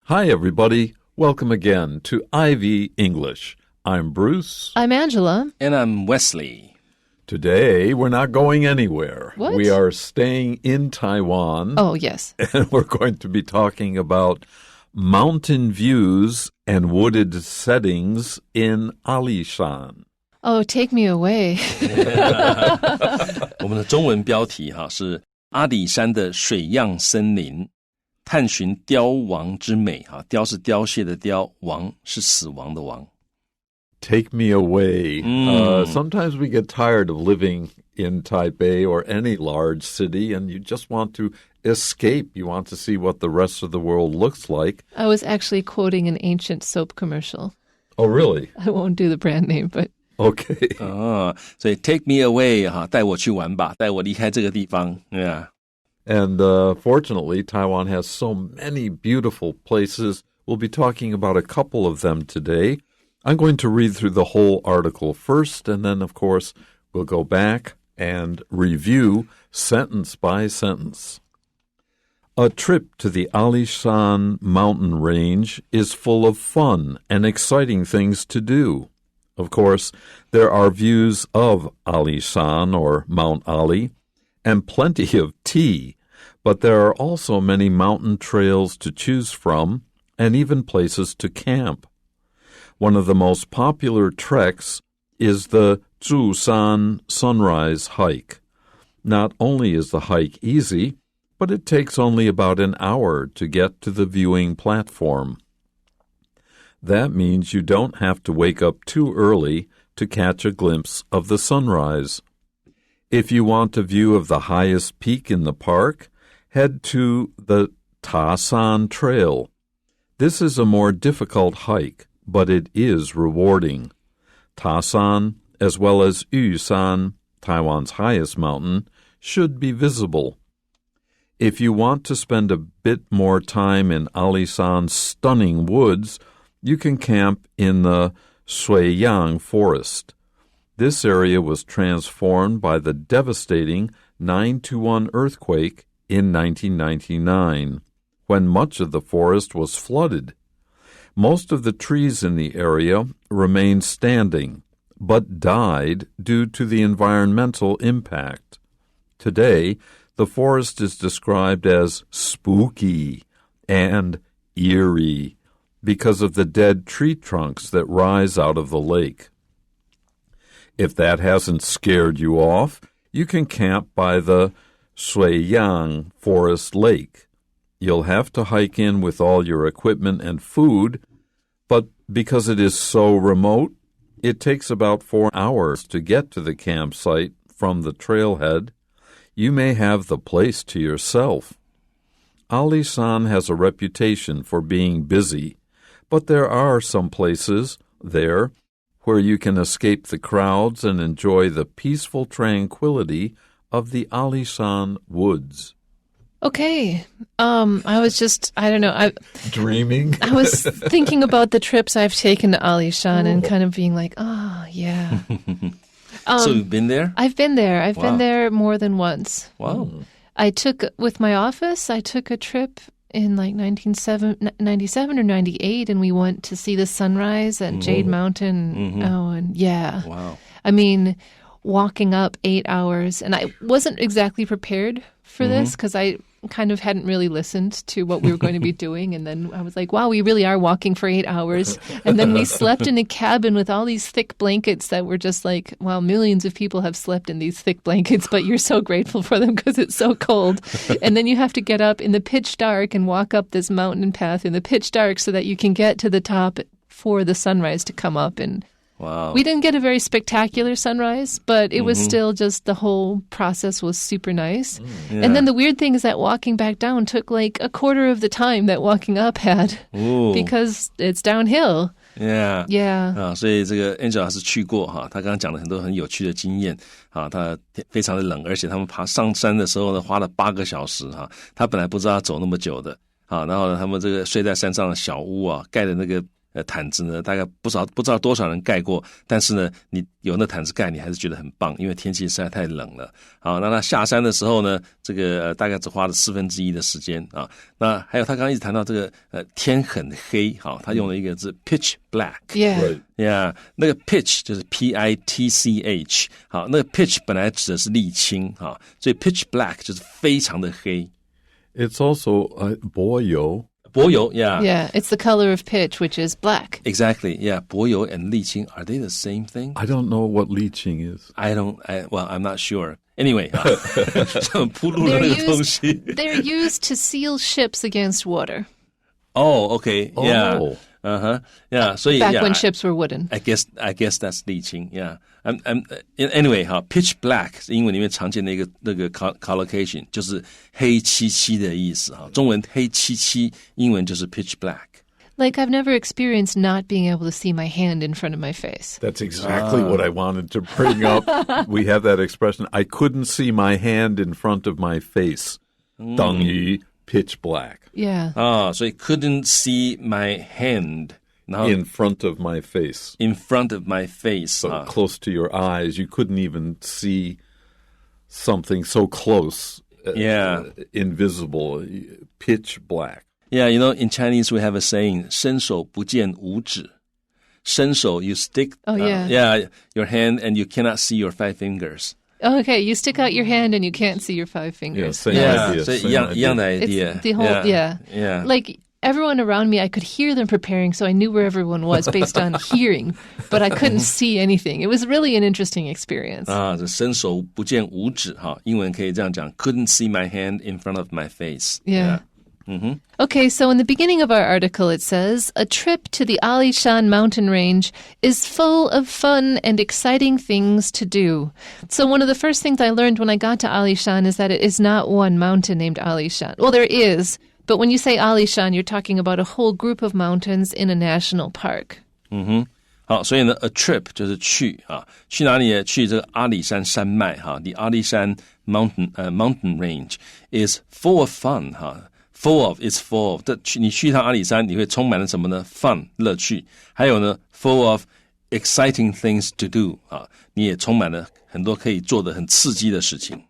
Hi, everybody. Welcome again to Ivy English. I'm Bruce. I'm Angela. And I'm Wesley. Today, we're not going anywhere. What? We are staying in Taiwan. Oh, yes. And we're going to be talking about mountain views and wooded settings in Alishan. Oh, take me away. 我们的中文标题是阿里山的水漾森林，探寻凋亡之美。凋是凋谢的凋，亡是死亡的亡。Take me away. Sometimes we get tired of living in Taipei or any large city, and you just want to escape. You want to see what the rest of the world looks like. I was actually quoting an ancient soap commercial. Oh, really? I won't do the brand name, but... Okay. 所以 take me away 带我去玩吧，带我离开这个地方。Yeah. And fortunately, Taiwan has so many beautiful places. We'll be talking about a couple of them today. I'm going to read through the whole article first, and then, of course, we'll go back and review sentence by sentence. A trip to the Alishan mountain range is full of fun and exciting things to do. Of course, there are views of Alishan, or Mount Ali, and plenty of tea, but there are also many mountain trails to choose from and even places to camp. One of the most popular treks is the Zhushan sunrise hike. Not only is the hike easy, but it takes only about an hour to get to the viewing platform. That means you don't have to wake up too early to catch a glimpse of the sunrise. If you want a view of the highest peak in the park, head to the Tahsan Trail. This is a more difficult hike, but it is rewarding. Tahsan, as well as Zhushan, Taiwan's highest mountain, should be visible. If you want to spend a bit more time in Alishan's stunning woods, you can camp in the Suiyang forest. This area was transformed by the devastating 9/1 earthquake in 1999, when much of the forest was flooded. Most of the trees in the area remained standing, but died due to the environmental impact. Today, the forest is described as spooky and eerie because of the dead tree trunks that rise out of the lake. If that hasn't scared you off, you can camp by the Suiyang Forest Lake. You'll have to hike in with all your equipment and food, but because it is so remote, it takes about 4 hours to get to the campsite from the trailhead. You may have the place to yourself. Alishan has a reputation for being busy, but there are some places there where you can escape the crowds and enjoy the peaceful tranquility of the Alishan woods. Okay. I was just, I don't know. Dreaming? I was thinking about the trips I've taken to Alishan and kind of being like, yeah. So you've been there? I've been there. I've Wow. been there more than once. Wow. With my office, I took a trip in like 1997 or 98, and we went to see the sunrise at Jade Mountain. Mm-hmm. Oh, and yeah. Wow. I mean, walking up 8 hours, and I wasn't exactly prepared for this because I kind of hadn't really listened to what we were going to be doing. And then I was like, wow, we really are walking for 8 hours. And then we slept in a cabin with all these thick blankets that were just like, wow, millions of people have slept in these thick blankets, but you're so grateful for them because it's so cold. And then you have to get up in the pitch dark and walk up this mountain path in the pitch dark so that you can get to the top for the sunrise to come up. And Wow. we didn't get a very spectacular sunrise, but it was still just the whole process was super nice. Yeah. And then the weird thing is that walking back down took like a quarter of the time that walking up had because it's downhill. Yeah. Yeah. 所以这个 Angela 是去过他刚刚讲了很多很有趣的经验他非常的冷，而且他们爬上山的时候呢，花了8个小时他本来不知道要走那么久的然后呢，他们这个睡在山上的小屋盖的那个毯子呢，大概不知道多少人盖过，但是呢，你有那毯子盖，你还是觉得很棒，因为天气实在太冷了。好，那他下山的时候呢，这个大概只花了1/4的时间啊。那还有他刚刚一直谈到这个天很黑，好，他用了一个字 pitch black。Yeah. Yeah， 那个 pitch 就是 P-I-T-C-H， 好，那个 pitch 本来指的是沥青，好，所以 pitch black 就是非常的黑。It's also 柏油。柏油 yeah. Yeah, it's the color of pitch, which is black. Exactly, yeah. 柏油 and 沥青, are they the same thing? I don't know what 沥青 is. Well, I'm not sure. Anyway, 铺路的那个东西。They're used to seal ships against water. Oh, okay, yeah. Oh. Yeah, 所以 Back when ships were wooden. I guess that's 沥青 yeah. Anyway, 哈 pitch black 是英文里面常见的一个那个 collocation， 就是黑漆漆的意思哈。中文黑漆漆，英文就是 pitch black. Like I've never experienced not being able to see my hand in front of my face. That's exactly what I wanted to bring up. We have that expression, I couldn't see my hand in front of my face. 等于 pitch black. Yeah. 所以 couldn't see my hand. In front of my face. In front of my face. So close to your eyes. You couldn't even see something so close. Yeah. Invisible. Pitch black. Yeah, you know, in Chinese we have a saying, 伸手不见五指. 伸手, you stick your hand and you cannot see your 5 fingers. Oh, okay, you stick out your hand and you can't see your 5 fingers. Yeah, same idea. 所以一样的 idea. It's the whole, yeah. Like, everyone around me, I could hear them preparing, so I knew where everyone was based on hearing, but I couldn't see anything. It was really an interesting experience. 这伸手不见五指哈，英文可以这样讲 couldn't see my hand in front of my face. Yeah. Okay, so in the beginning of our article, it says, a trip to the Alishan mountain range is full of fun and exciting things to do. So one of the first things I learned when I got to Alishan is that it is not one mountain named Alishan. Well, there is, but when you say Alishan, you're talking about a whole group of mountains in a national park. 好，所以呢 a trip 就是去啊，去哪里呢？去这个阿里山山脉哈 the Alishan mountain range is full of fun 哈。Full of, it's full of. 你去一趟阿里山，你会充满了什么呢 ？Fun 乐趣，还有呢 ，full of exciting things to do 啊，你也充满了很多可以做的很刺激的事情。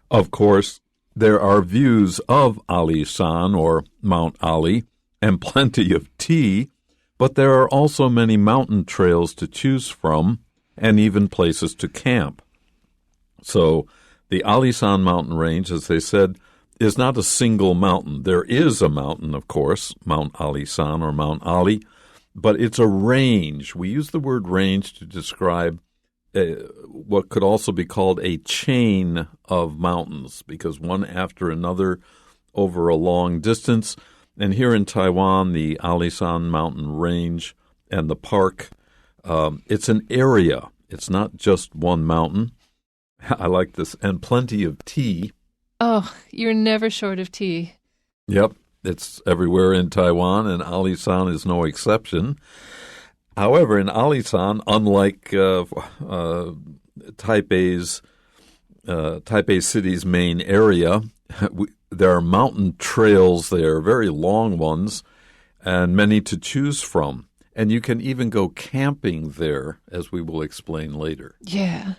Of course, there are views of Alishan or Mount Ali and plenty of tea, but there are also many mountain trails to choose from and even places to camp. So, the Alishan mountain range, as they said, is not a single mountain. There is a mountain, of course, Mount Alishan or Mount Ali, but it's a range. We use the word range to describe what could also be called a chain of mountains, because one after another over a long distance. And here in Taiwan, the Alishan mountain range and the park, it's an area. It's not just one mountain. I like this. And plenty of tea. Oh, you're never short of tea. Yep, it's everywhere in Taiwan, and Alishan is no exception. However, in Alishan, unlike Taipei City's main area, there are mountain trails there, very long ones, and many to choose from. And you can even go camping there, as we will explain later. Yeah.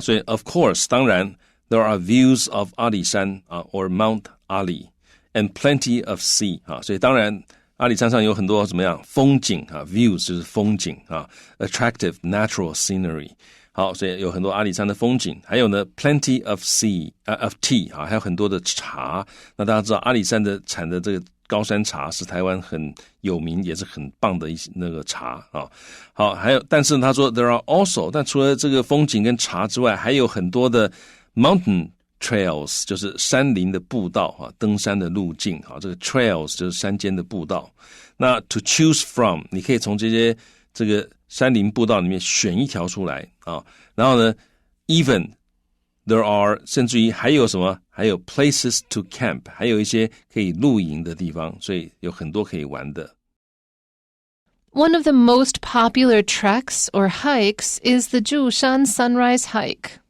所以 of course, 当然 there are views of Alishan or Mount Ali and plenty of sea 所以当然阿里山上有很多怎么样风景views 就是风景attractive natural scenery 好，所以有很多阿里山的风景，还有呢 plenty of of tea 还有很多的茶。那大家知道阿里山的产的这个高山茶是台湾很有名也是很棒的一些那个茶好，还有但是他说 there are also 但除了这个风景跟茶之外，还有很多的 mountain trails 就是山林的步道登山的路径这个 trails 就是山间的步道。那 to choose from 你可以从这个山林步道里面选一条出来然后呢 even there are 甚至于还有什么还有 places to camp 还有一些可以露营的地方，所以有很多可以玩的。One of the most popular treks or hikes is the Zhushan sunrise hike.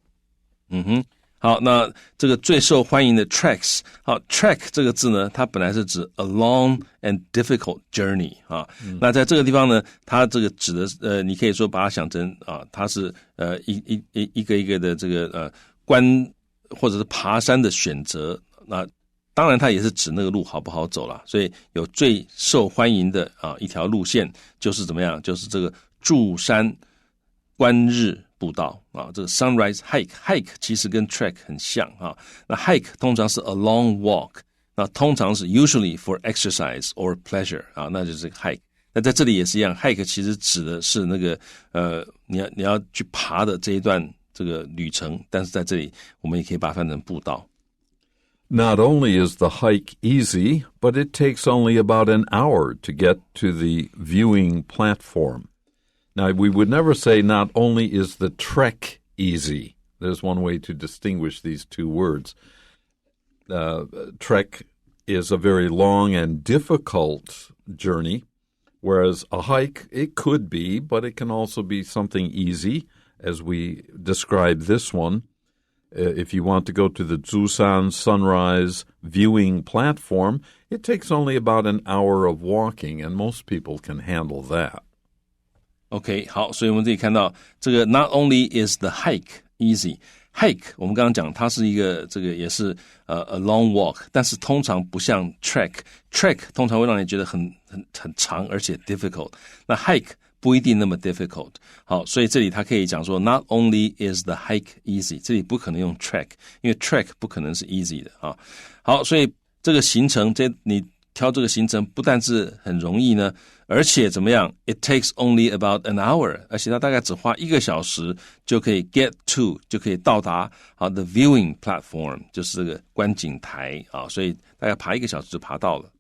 好，那这个最受欢迎的 treks， 好 ，trek 这个字呢，它本来是指 a long and difficult journey 啊。那在这个地方呢，它这个指的你可以说把它想成啊，它是一个一个的这个关或者是爬山的选择。那当然它也是指那个路好不好走啦，所以有最受欢迎的一条路线就是怎么样，就是这个柱山观日步道啊，这个 sunrise hike 其实跟 trek 很像啊。那 hike 通常是 a long walk， 那通常是 usually for exercise or pleasure 啊，那就是 hike。那在这里也是一样 ，hike 其实指的是那个你要去爬的这一段这个旅程，但是在这里我们也可以把它翻成步道。Not only is the hike easy, but it takes only about an hour to get to the viewing platform.Now, we would never say not only is the trek easy. There's one way to distinguish these two words. Trek is a very long and difficult journey, whereas a hike, it could be, but it can also be something easy, as we describe this one. If you want to go to the Zhushan sunrise viewing platform, it takes only about an hour of walking, and most people can handle that.OK, 好，所以我们这里看到这个 not only is the hike easy, hike 我们刚刚讲它是一个这个也是a long walk， 但是通常不像 trek 通常会让你觉得很长而且 difficult， 那 hike 不一定那么 difficult。 好，所以这里它可以讲说 not only is the hike easy， 这里不可能用 trek， 因为 trek 不可能是 easy 的啊。好，所以这个行程你挑这个行程不但是很容易呢，而且怎么样 ？It takes only about an hour， 而且它大概只花1个小时就可以 get to， 就可以到达the viewing platform， 就是这个观景台啊，所以大概爬1个小时就爬到了。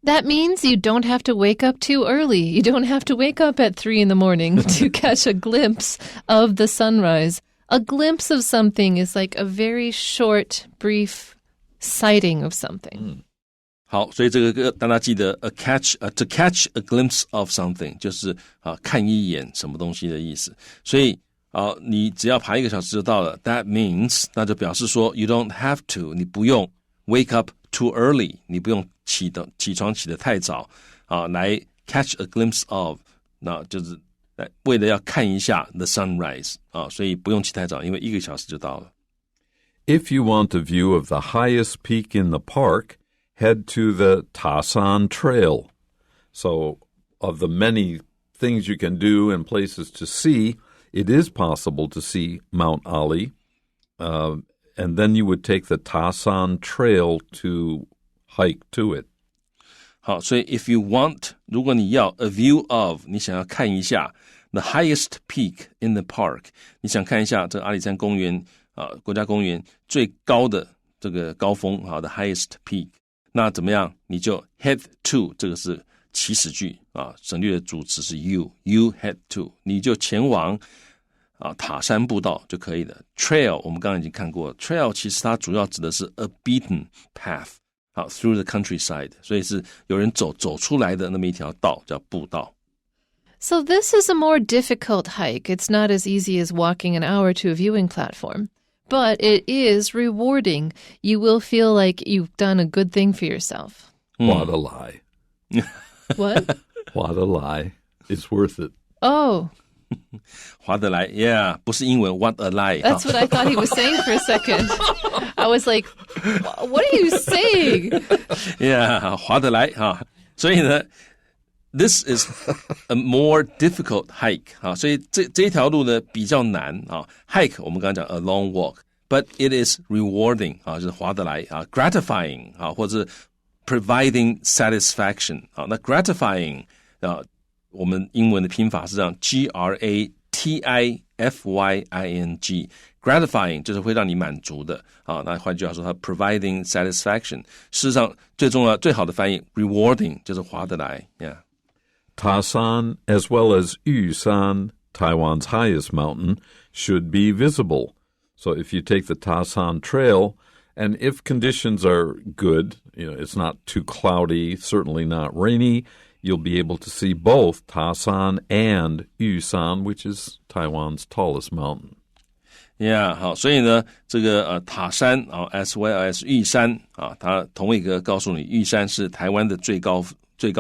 That means you don't have to wake up too early. You don't have to wake up at 3 in the morning to catch a glimpse of the sunrise. A glimpse of something is like a very short, brief sighting of something.好，所以这个大家记得 to catch a glimpse of something 就是看一眼什么东西的意思。所以你只要爬1个小时就到了。That means 那就表示说 you don't have to， 你不用 wake up too early， 你不用起床起得太早来 catch a glimpse of， 那就是为了要看一下 the sunrise 所以不用起太早，因为1个小时就到了。If you want a view of the highest peak in the park,head to the Tahsan Trail. So, of the many things you can do and places to see, it is possible to see Mount Ali. And then you would take the Tahsan Trail to hike to it. 好，所以 if you want, 如果你要 a view of, 你想要看一下 the highest peak in the park, 你想看一下这个阿里山公园国家公园最高的这个高峰the highest peak。那怎么样？你就 head to， 这个是祈使句省略的主词是 you head to， 你就前往塔山步道就可以了。Trail 我们刚刚已经看过 ，trail 其实它主要指的是 a beaten path through the countryside， 所以是有人走出来的那么一条道叫步道。So this is a more difficult hike. It's not as easy as walking an hour to a viewing platform.But it is rewarding. You will feel like you've done a good thing for yourself. What a lie. What? What a lie. It's worth it. Oh. 划得来 Yeah, 不是英文 What a lie. That's what I thought he was saying for a second. I was like, what are you saying? Yeah, 划得来所以呢This is a more difficult hike 所以这一条路呢比较难hike 我们刚刚讲 a long walk, but it is rewarding 就是划得来gratifying 或者 providing satisfaction 那 gratifying 我们英文的拼法是这样 gratifying gratifying 就是会让你满足的那换句话说它 providing satisfaction 事实上最重要最好的翻译 rewarding 就是划得来 Yeah Tahsan, as well as Zhushan, Taiwan's highest mountain, should be visible. So if you take the Tahsan Trail, and if conditions are good, it's not too cloudy, certainly not rainy, you'll be able to see both Tahsan and Zhushan, which is Taiwan's tallest mountain. Yeah， 好，所以呢，这个塔山啊 ，as well as 玉山啊，它同一个告诉你，玉山是台湾的最高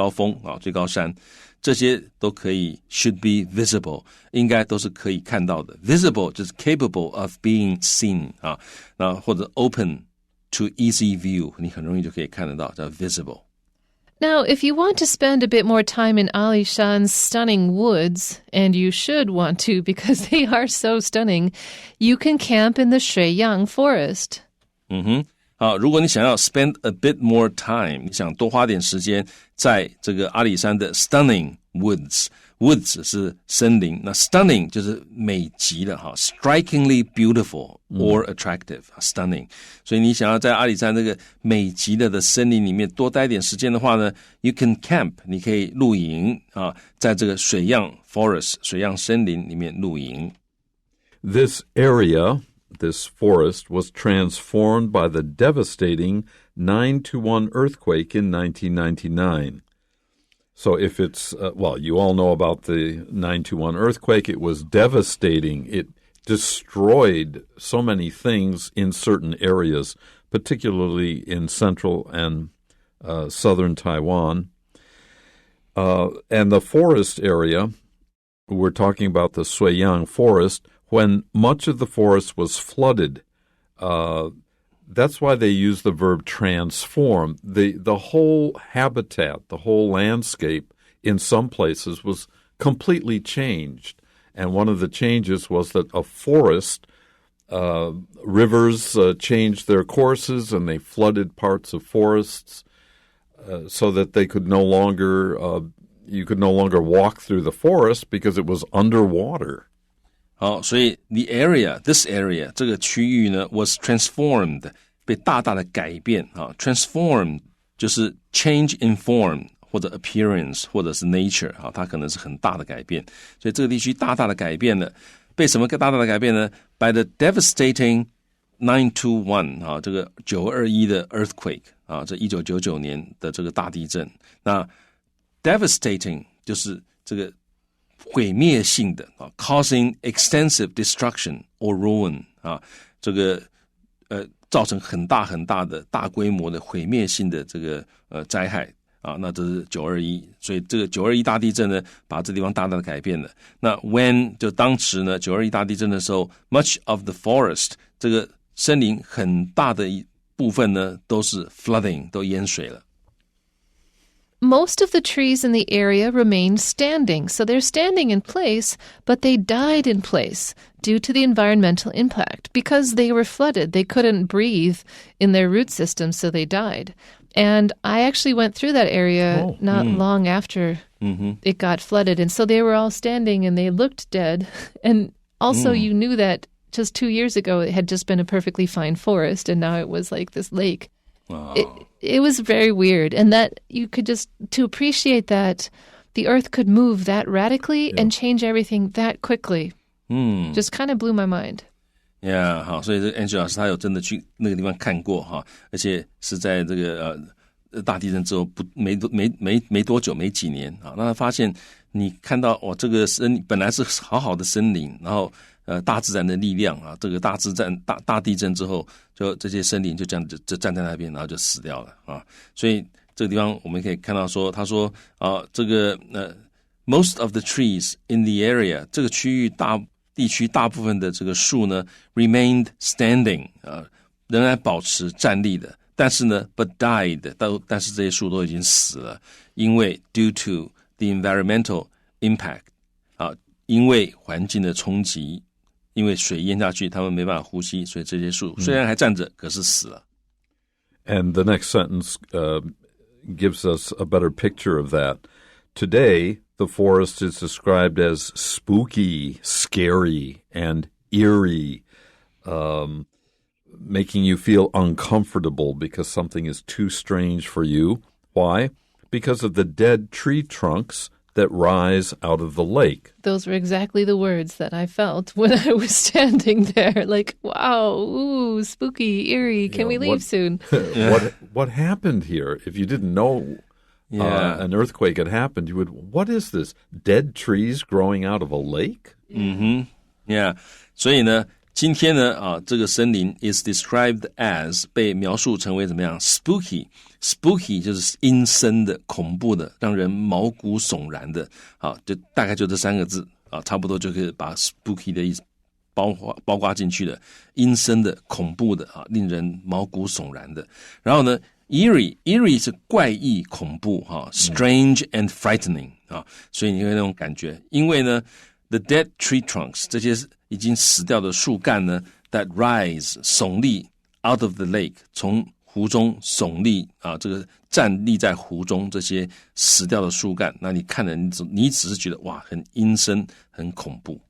峰啊，最高山，这些都可以 should be visible， 应该都是可以看到的。Visible 就是 capable of being seen 啊，那或者 open to easy view， 你很容易就可以看得到，叫 visible。Now, if you want to spend a bit more time in Alishan's stunning woods, and you should want to because they are so stunning, you can camp in the Shuiyang forest. 好，如果你想要 spend a bit more time， 你想多花点时间在这个阿里山的 stunning woods 是森林，那 stunning 就是美极了哈 strikingly beautiful or attractive stunning， 所以你想要在阿里山这个美极了的森林里面多待点时间的话呢 you can camp， 你可以露营啊，在这个水漾 forest 水漾森林里面露营。 This forest was transformed by the devastating 9/1 earthquake in 1999. So if it's, you all know about the 9/1 earthquake. It was devastating. It destroyed so many things in certain areas, particularly in central and southern Taiwan. And the forest area, we're talking about the Suiyang forest, when much of the forest was flooded. That's why they use the verb transform. The whole habitat, the whole landscape in some places was completely changed. And one of the changes was that a forest, rivers changed their courses and they flooded parts of forests so that they could no longer, you could no longer walk through the forest because it was underwater. 好，所以 this area 这个区域呢 was transformed， 被大大的改变啊 transformed 就是 change in form 或者 appearance 或者是 nature 啊，它可能是很大的改变，所以这个地区大大的改变了，被什么大大的改变呢 by the devastating 9/1 啊，这个921的 earthquake 啊，这1999年的这个大地震，那 devastating 就是这个毁灭性的啊 causing extensive destruction or ruin 啊，这个造成很大很大的大规模的毁灭性的这个灾害啊，那这是921，所以这个921大地震呢，把这地方大大的改变了。那 when 就当时呢921大地震的时候 ，much of the forest 这个森林很大的一部分呢都是 flooding 都淹水了。Most of the trees in the area remained standing, so they're standing in place, but they died in place due to the environmental impact. Because they were flooded, they couldn't breathe in their root system, so they died. And I actually went through that area not long after it got flooded, and so they were all standing and they looked dead. And also you knew that just 2 years ago it had just been a perfectly fine forest, and now it was like this lake. Wow. It was very weird, and that you could just, to appreciate that the earth could move that radically and change everything that quickly. Just kind of blew my mind. Yeah, 好，所以这个 Angela 老师他有真的去那个地方看过哈，而且是在这个大地震之后没多久没几年啊，那他发现你看到这个本来是好好的森林，然后大自然的力量啊，这个大地震之后，就这些森林就这样就站在那边，然后就死掉了啊。所以这个地方我们可以看到说，他说这个most of the trees in the area 这个地区大部分的这个树呢 remained standing 仍然保持站立的，但是呢 but died 但是这些树都已经死了，因为 due to the environmental impact 因为环境的冲击。因为水淹下去，他们没办法呼吸，所以这些树虽然还站着，可是死了。And the next sentence gives us a better picture of that. Today, the forest is described as spooky, scary, and eerie, making you feel uncomfortable because something is too strange for you. Why? Because of the dead tree trunks that rise out of the lake. Those were exactly the words that I felt when I was standing there. Like, wow, ooh, spooky, eerie. Can we leave soon? What happened here? If you didn't know an earthquake had happened, you would, what is this? Dead trees growing out of a lake? Yeah. 所以呢，今天呢这个森林 is described as 被描述成为怎么样 spooky 就是阴森的恐怖的让人毛骨悚然的就大概就这三个字差不多就可以把 spooky 的意思包括进去了阴森的恐怖的令人毛骨悚然的然后呢Eerie 是怪异恐怖strange and frightening 所以你会那种感觉因为呢 the dead tree trunks 这些已经死掉的树干呢 that rise 耸立 out of the lake 从湖中耸立这个站立在湖中这些死掉的树干那你看了你只是觉得哇很阴森很恐怖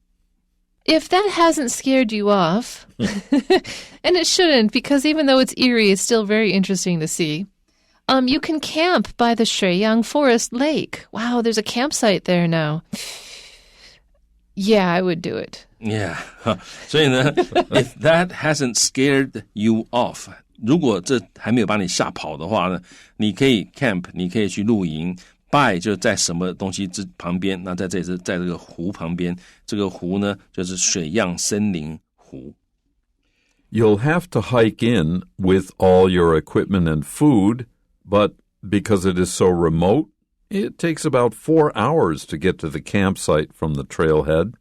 If that hasn't scared you off, and it shouldn't, because even though it's eerie, it's still very interesting to see. You can camp by the Shuiyang Forest Lake. Wow, there's a campsite there now. Yeah, I would do it. Yeah, 所以呢 if that hasn't scared you off, 如果这还没有把你吓跑的话呢，你可以 camp, 你可以去露营。by 就在什么东西之旁边那在这里是在这个湖旁边这个湖呢就是水漾森林湖 You'll have to hike in with all your equipment and food, but because it is so remote, it takes about 4 hours to get to the campsite from the trailhead.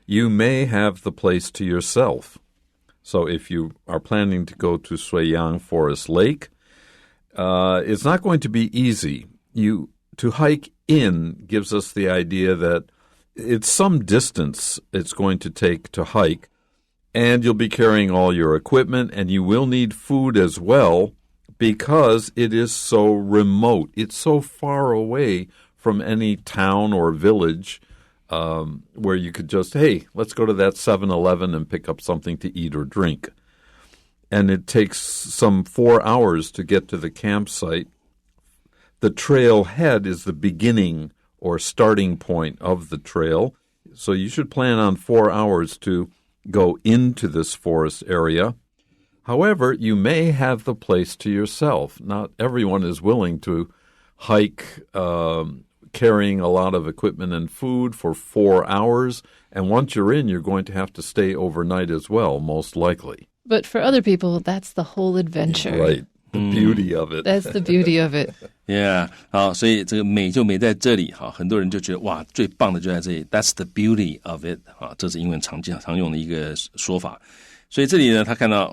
You may have the place to yourself. So if you are planning to go to Suiyang Forest Lake, it's not going to be easy. To hike in gives us the idea that it's some distance it's going to take to hike, and you'll be carrying all your equipment, and you will need food as well because it is so remote. It's so far away from any town or village where you could just, hey, let's go to that 7-Eleven and pick up something to eat or drink. And it takes some 4 hours to get to the campsite.The trail head is the beginning or starting point of the trail, so you should plan on 4 hours to go into this forest area. However, you may have the place to yourself. Not everyone is willing to hike carrying a lot of equipment and food for 4 hours, and once you're in, you're going to have to stay overnight as well, most likely. But for other people, that's the whole adventure. Right.The beauty of it. That's the beauty of it. Yeah, 好，所以这个美就美在这里，好，很多人就觉得哇，最棒的就在这里。That's the beauty of it， 这是英文常用的一个说法。所以这里呢，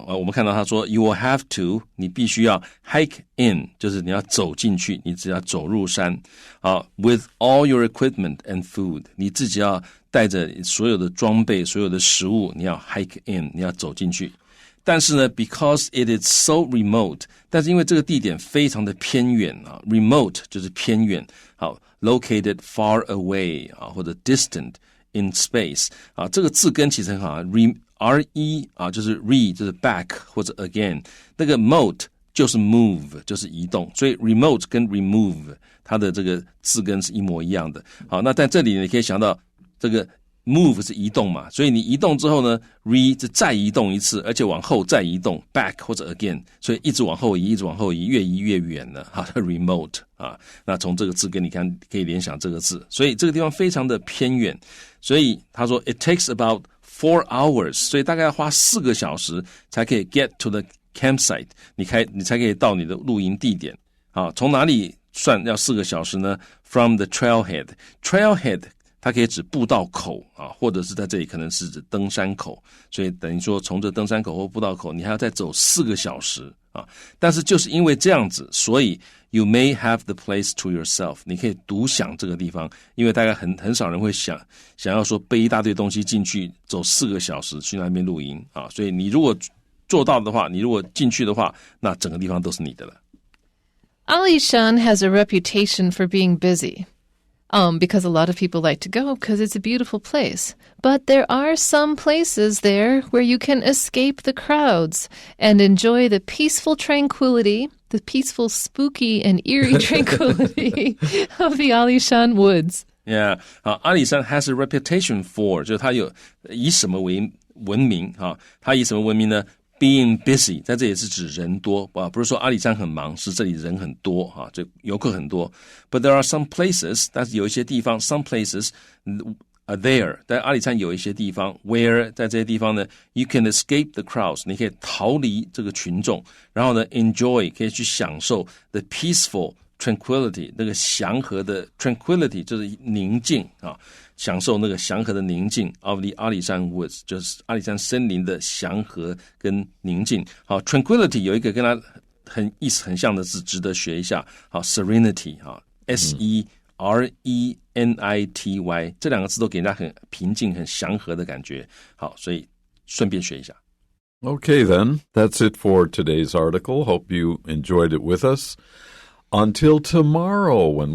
我们看到他说 ，You will have to， 你必须要 hike in， 就是你要走进去，你只要走入山。好 ，with all your equipment and food， 你自己要带着所有的装备、所有的食物，你要 hike in， 你要走进去。但是呢 because it is so remote 但是因为这个地点非常的偏远remote 就是偏远好 located far away 或者 distant in space 这个字根其实很好re 就是 re 就是 back 或者 again 那个 mote 就是 move 就是移动所以 remote 跟 remove 它的这个字根是一模一样的好那在这里你可以想到这个move 是移动嘛所以你移动之后呢 re 是再移动一次而且往后再移动 back 或者 again 所以一直往后移一直往后移越移越远了好 remote 那从这个字根你看可以联想这个字所以这个地方非常的偏远所以他说 it takes about 4 hours 所以大概要花4个小时才可以 get to the campsite 你才可以到你的露营地点好从哪里算要4个小时呢 from the trailhead 它可以指步道口或者是在这里可能是指登山口所以等于说从这登山口或步道口你还要再走4个小时但是就是因为这样子所以 you may have the place to yourself 你可以独享这个地方因为大概很少人会想要说背一大堆东西进去走4个小时去那边露营所以你如果做到的话你如果进去的话那整个地方都是你的了 Alishan has a reputation for being busy.Because a lot of people like to go because it's a beautiful place. But there are some places there where you can escape the crowds and enjoy the peaceful tranquility, the peaceful, spooky, and eerie tranquility of the Alishan woods. Yeah, Alishan has a reputation for, 就是他有以什么为闻名他以什么闻名呢Being busy 在这里是指人多不是说阿里山很忙是这里人很多这游客很多 But there are some places 但是有一些地方 Some places there 在阿里山有一些地方 where 在这些地方呢 you can escape the crowds 你可以逃离这个群众，然后呢 enjoy 可以去享受 the peaceful tranquility 那个祥和的 tranquility 就是宁静啊，享受那个祥和的宁静 of the 阿里山 woods 就是阿里山森林的祥和跟宁静。好 tranquility 有一个跟它意思很像的字值得学一下，好 serenity 啊 S-E-R-E-N-I-T-Y 这两个字都给人家很平静很祥和的感觉，好，所以顺便学一下。Okay, then. That's it for today's article. Hope you enjoyed it with us. Until tomorrow, when